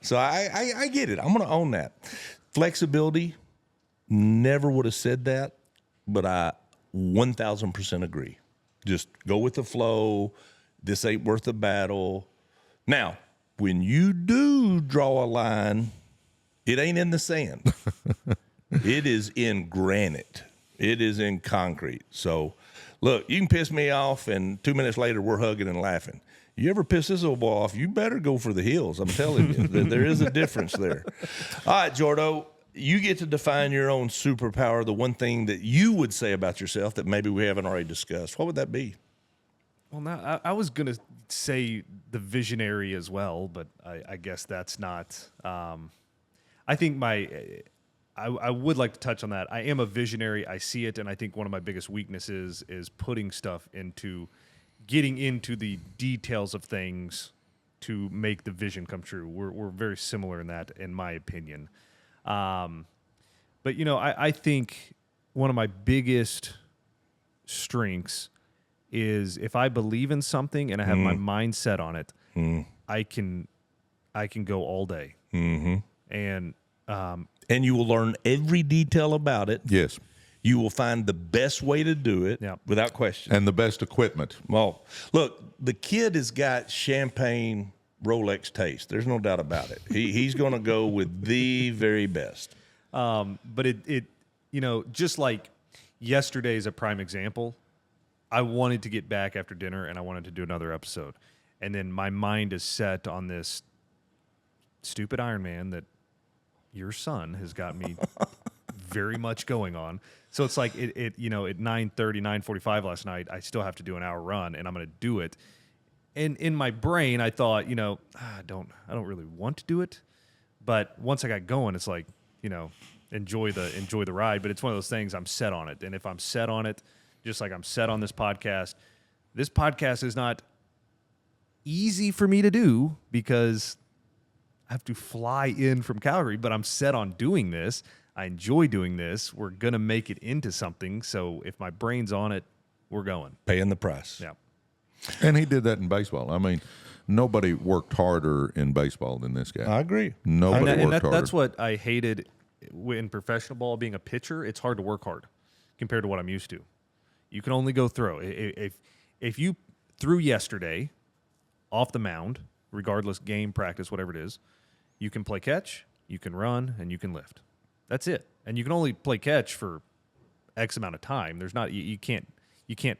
So I get it. I'm going to own that. Flexibility, never would have said that, but I 1,000% agree. Just go with the flow. This ain't worth the battle. Now, when you do draw a line, it ain't in the sand. It is in granite. It is in concrete. So, look, you can piss me off, and 2 minutes later, we're hugging and laughing. You ever piss this old boy off, you better go for the hills. I'm telling you, there is a difference there. All right, Jordo, you get to define your own superpower, the one thing that you would say about yourself that maybe we haven't already discussed. What would that be? Well, now I was going to say the visionary as well, but I guess that's not. I think I would like to touch on that. I am a visionary. I see it, and I think one of my biggest weaknesses is putting stuff getting into the details of things to make the vision come true. We're very similar in that, in my opinion. But I think one of my biggest strengths is if I believe in something and I have my mind set on it, I can go all day. Mm-hmm. And you will learn every detail about it. Yes. You will find the best way to do it without question. And the best equipment. Well, look, the kid has got champagne Rolex taste. There's no doubt about it. He's going to go with the very best. But it just like yesterday is a prime example. I wanted to get back after dinner and I wanted to do another episode. And then my mind is set on this stupid Ironman that your son has got me very much going on. So it's like at 9:30, 9:45 last night, I still have to do an hour run and I'm going to do it. And in my brain, I thought, I don't really want to do it. But once I got going, it's like, enjoy the ride. But it's one of those things, I'm set on it. And if I'm set on it, just like I'm set on this podcast is not easy for me to do because I have to fly in from Calgary, but I'm set on doing this. I enjoy doing this. We're going to make it into something. So if my brain's on it, we're going. Paying the price. Yeah. And he did that in baseball. I mean, nobody worked harder in baseball than this guy. I agree. Nobody worked harder. That's what I hated in professional ball, being a pitcher. It's hard to work hard compared to what I'm used to. You can only go throw. If you threw yesterday off the mound, regardless, game, practice, whatever it is, you can play catch, you can run, and you can lift. That's it. And you can only play catch for X amount of time. There's not you can't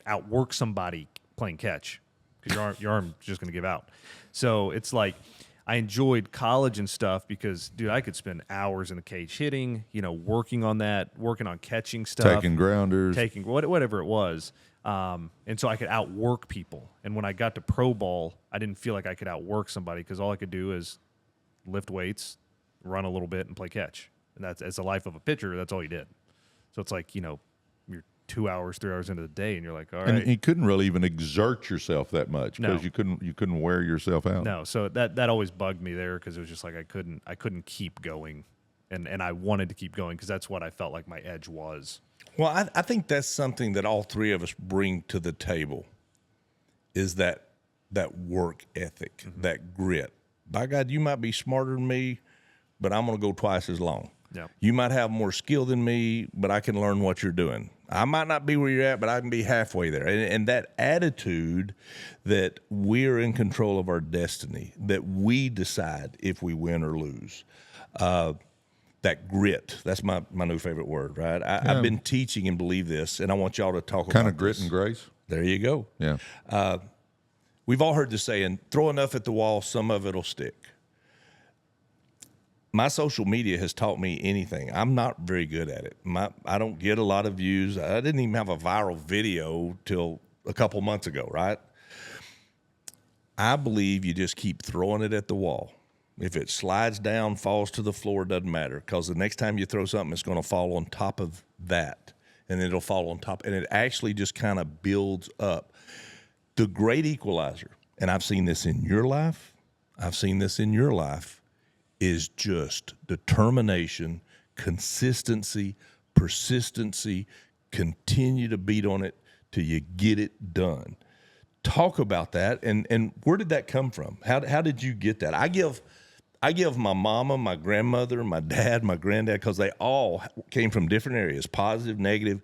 outwork somebody playing catch because your arm's just going to give out. So it's like I enjoyed college and stuff because, dude, I could spend hours in the cage hitting, working on that, working on catching stuff, taking grounders, taking whatever it was. And so I could outwork people. And when I got to pro ball, I didn't feel like I could outwork somebody because all I could do is lift weights, run a little bit, and play catch. And that's, as the life of a pitcher, that's all you did. So it's like, you're 2 hours, 3 hours into the day, and you're like, all right. And you couldn't really even exert yourself that much because you couldn't wear yourself out. No, so that always bugged me there because it was just like I couldn't keep going, and I wanted to keep going because that's what I felt like my edge was. Well, I think that's something that all three of us bring to the table is that work ethic, that grit. By God, you might be smarter than me, but I'm going to go twice as long. Yeah. You might have more skill than me, but I can learn what you're doing. I might not be where you're at, but I can be halfway there. And that attitude that we're in control of our destiny, that we decide if we win or lose, that grit, that's my new favorite word, right? I've been teaching and believe this, and I want y'all to talk about kind of grit and grace. There you go. Yeah. We've all heard the saying, throw enough at the wall, some of it'll stick. My social media has taught me anything. I'm not very good at it. I don't get a lot of views. I didn't even have a viral video till a couple months ago, right? I believe you just keep throwing it at the wall. If it slides down, falls to the floor, doesn't matter, because the next time you throw something, it's going to fall on top of that, and it'll fall on top, and it actually just kind of builds up. The great equalizer, and I've seen this in your life, is just determination, consistency, persistency, continue to beat on it till you get it done. Talk about that, and where did that come from? How did you get that? I give my mama, my grandmother, my dad, my granddad, because they all came from different areas, positive, negative,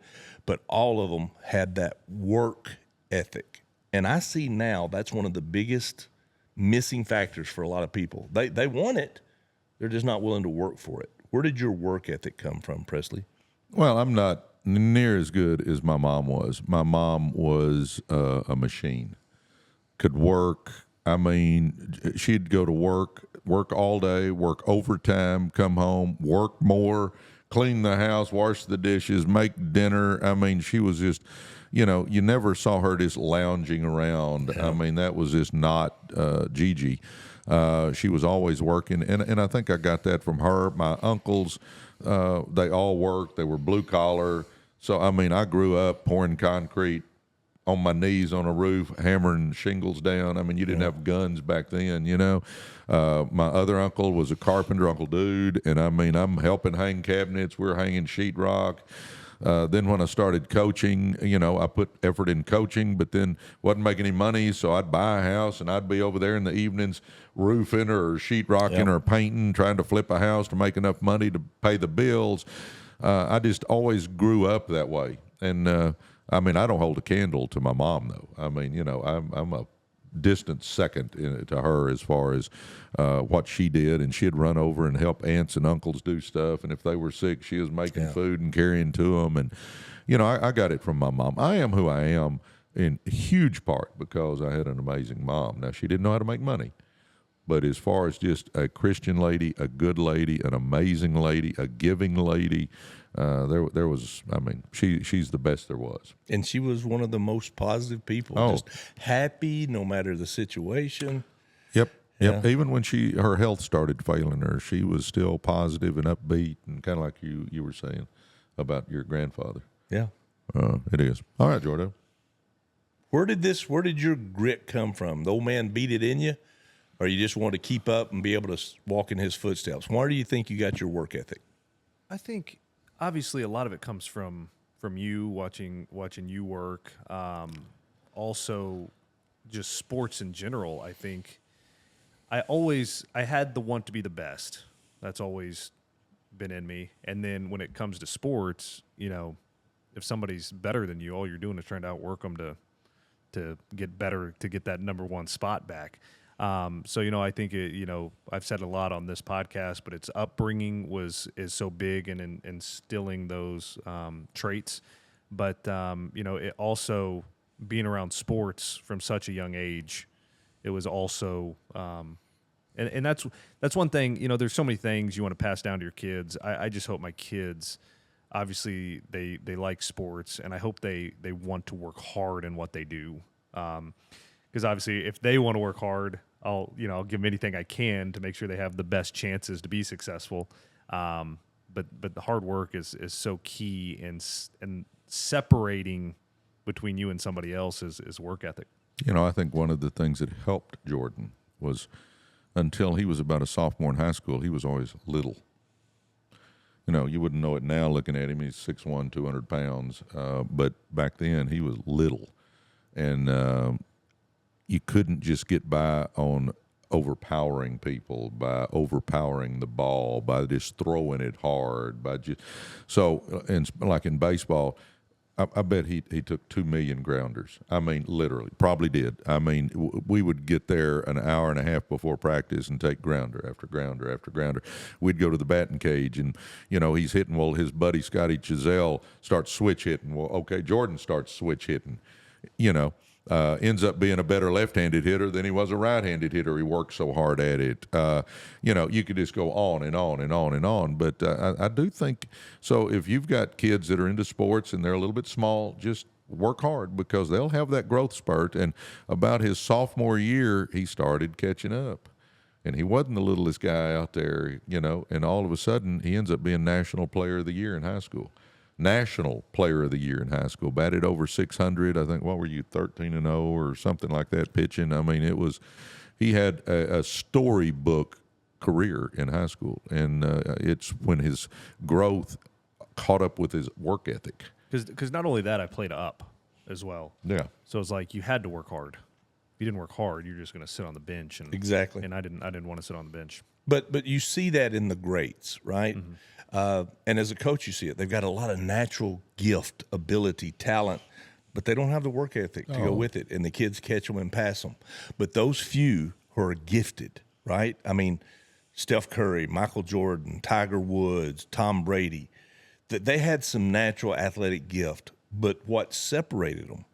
but all of them had that work ethic. And I see now that's one of the biggest missing factors for a lot of people. They want it, they're just not willing to work for it. Where did your work ethic come from, Presley? Well, I'm not near as good as my mom was. My mom was a machine, could work. I mean, she'd go to work all day, work overtime, come home, work more, clean the house, wash the dishes, make dinner. I mean, she was just, you never saw her just lounging around. Yeah. I mean, that was just not Gigi. She was always working, and I think I got that from her. My uncles, they all worked. They were blue collar. So, I mean, I grew up pouring concrete on my knees on a roof, hammering shingles down. I mean, you didn't have guns back then, My other uncle was a carpenter, Uncle Dude, and I mean, I'm helping hang cabinets. We're hanging sheetrock. Then when I started coaching, I put effort in coaching, but then wasn't making any money, so I'd buy a house, and I'd be over there in the evenings roofing or sheetrocking or painting, trying to flip a house to make enough money to pay the bills. I just always grew up that way. And, I mean, I don't hold a candle to my mom, though. I mean, I'm a distant second to her as far as what she did. And she'd run over and help aunts and uncles do stuff. And if they were sick, she was making food and carrying to them. And, I got it from my mom. I am who I am in huge part because I had an amazing mom. Now, she didn't know how to make money. But as far as just a Christian lady, a good lady, an amazing lady, a giving lady, there was, I mean, she's the best there was. And she was one of the most positive people, just happy no matter the situation. Yep. Even when her health started failing her, she was still positive and upbeat, and kind of like you were saying about your grandfather. Yeah. It is. All right, Jordan. Where did your grit come from? The old man beat it in you? Or you just want to keep up and be able to walk in his footsteps? Why do you think you got your work ethic? I think obviously a lot of it comes from you watching you work. Also, just sports in general. I think I had the want to be the best. That's always been in me. And then when it comes to sports, if somebody's better than you, all you're doing is trying to outwork them to get better, to get that number one spot back. So, I think I've said a lot on this podcast, but its upbringing is so big in instilling those traits. But, it also being around sports from such a young age, it was also, and that's one thing, there's so many things you want to pass down to your kids. I just hope my kids, obviously they like sports, and I hope they want to work hard in what they do. Because obviously, if they want to work hard, I'll give them anything I can to make sure they have the best chances to be successful. But the hard work is so key in separating between you and somebody else is work ethic. I think one of the things that helped Jordan was until he was about a sophomore in high school, he was always little. You wouldn't know it now looking at him. He's 6'1", 200 pounds. But back then, he was little. And you couldn't just get by on overpowering people, by overpowering the ball, by just throwing it hard, like in baseball, I bet he took 2 million grounders. I mean, literally, probably did. I mean, we would get there an hour and a half before practice and take grounder after grounder after grounder. We'd go to the batting cage, and he's hitting. Well, his buddy Scotty Chiselle starts switch hitting. Well, okay, Jordan starts switch hitting. Ends up being a better left-handed hitter than he was a right-handed hitter. He worked so hard at it. You could just go on and on and on and on. But I do think, so if you've got kids that are into sports and they're a little bit small, just work hard because they'll have that growth spurt. And about his sophomore year, he started catching up. And he wasn't the littlest guy out there, and all of a sudden he ends up being National Player of the Year in high school. National Player of the Year in high school. Batted over 600. I think, what were you, 13-0 or something like that pitching? I mean, he had a storybook career in high school. And it's when his growth caught up with his work ethic. Because not only that, I played up as well. Yeah. So it's like you had to work hard. If you didn't work hard, you're just going to sit on the bench. Exactly. And I didn't want to sit on the bench. But you see that in the greats, right? And as a coach, you see it. They've got a lot of natural gift, ability, talent, but they don't have the work ethic to go with it. And the kids catch them and pass them. But those few who are gifted, right? I mean, Steph Curry, Michael Jordan, Tiger Woods, Tom Brady, that they had some natural athletic gift. But what separated them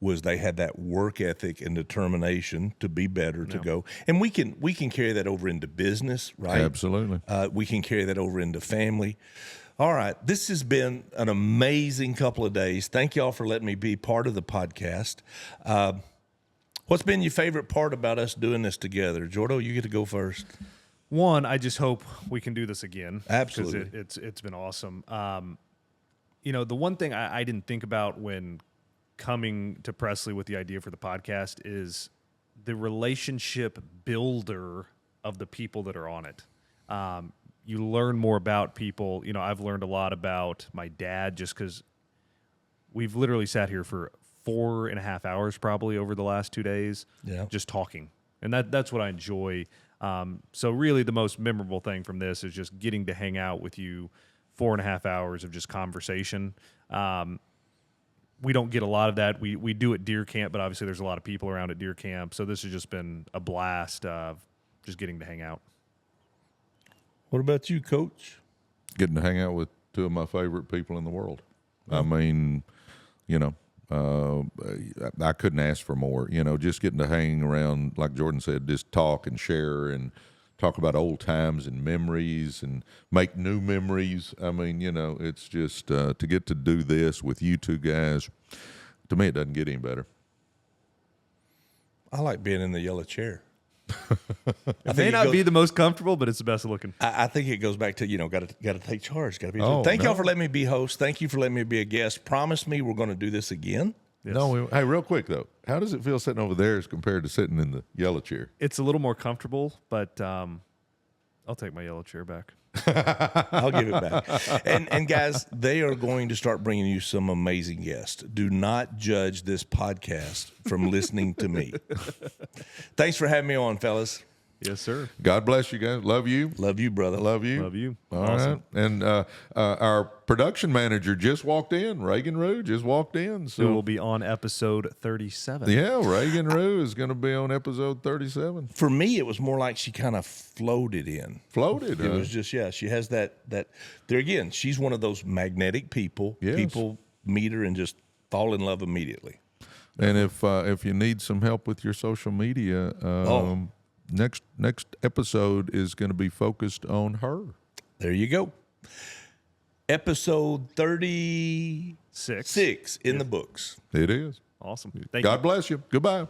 was they had that work ethic and determination to be better, to go. And we can carry that over into business, right? Absolutely. We can carry that over into family. All right. This has been an amazing couple of days. Thank y'all for letting me be part of the podcast. What's been your favorite part about us doing this together? Jordo, you get to go first. One, I just hope we can do this again. Absolutely. Because it's been awesome. The one thing I didn't think about when coming to Presley with the idea for the podcast is the relationship builder of the people that are on it. You learn more about people. I've learned a lot about my dad just because we've literally sat here for 4.5 hours probably over the last 2 days, just talking. And that's what I enjoy. So really the most memorable thing from this is just getting to hang out with you 4.5 hours of just conversation. We don't get a lot of that. We do at deer camp, but obviously there's a lot of people around at deer camp. So this has just been a blast of just getting to hang out. What about you, Coach? Getting to hang out with two of my favorite people in the world. I mean, I couldn't ask for more. Just getting to hang around, like Jordan said, just talk and share and talk about old times and memories and make new memories. I mean, it's just to get to do this with you two guys, to me, it doesn't get any better. I like being in the yellow chair. It may not be the most comfortable, but it's the best looking. I think it goes back to, got to take charge. Got to be. Thank y'all for letting me be host. Thank you for letting me be a guest. Promise me we're going to do this again. Yes. No, hey, real quick though, how does it feel sitting over there as compared to sitting in the yellow chair? It's a little more comfortable, but I'll take my yellow chair back. I'll give it back. And guys, they are going to start bringing you some amazing guests. Do not judge this podcast from listening to me. Thanks for having me on, fellas. Yes, sir. God bless you guys. Love you. Love you, brother. Love you. Love you. All Awesome. right. And our production manager just walked in. Reagan Rue just walked in. So we'll be on episode 37. Yeah, Reagan Rue is going to be on episode 37. For me, it was more like she kind of floated in. Floated. It was just, she has that there again, she's one of those magnetic people. Yes. People meet her and just fall in love immediately. And if you need some help with your social media, next episode is going to be focused on her. There you go. Episode 36 in the books. It is. Awesome. Thank you. God bless you. Goodbye.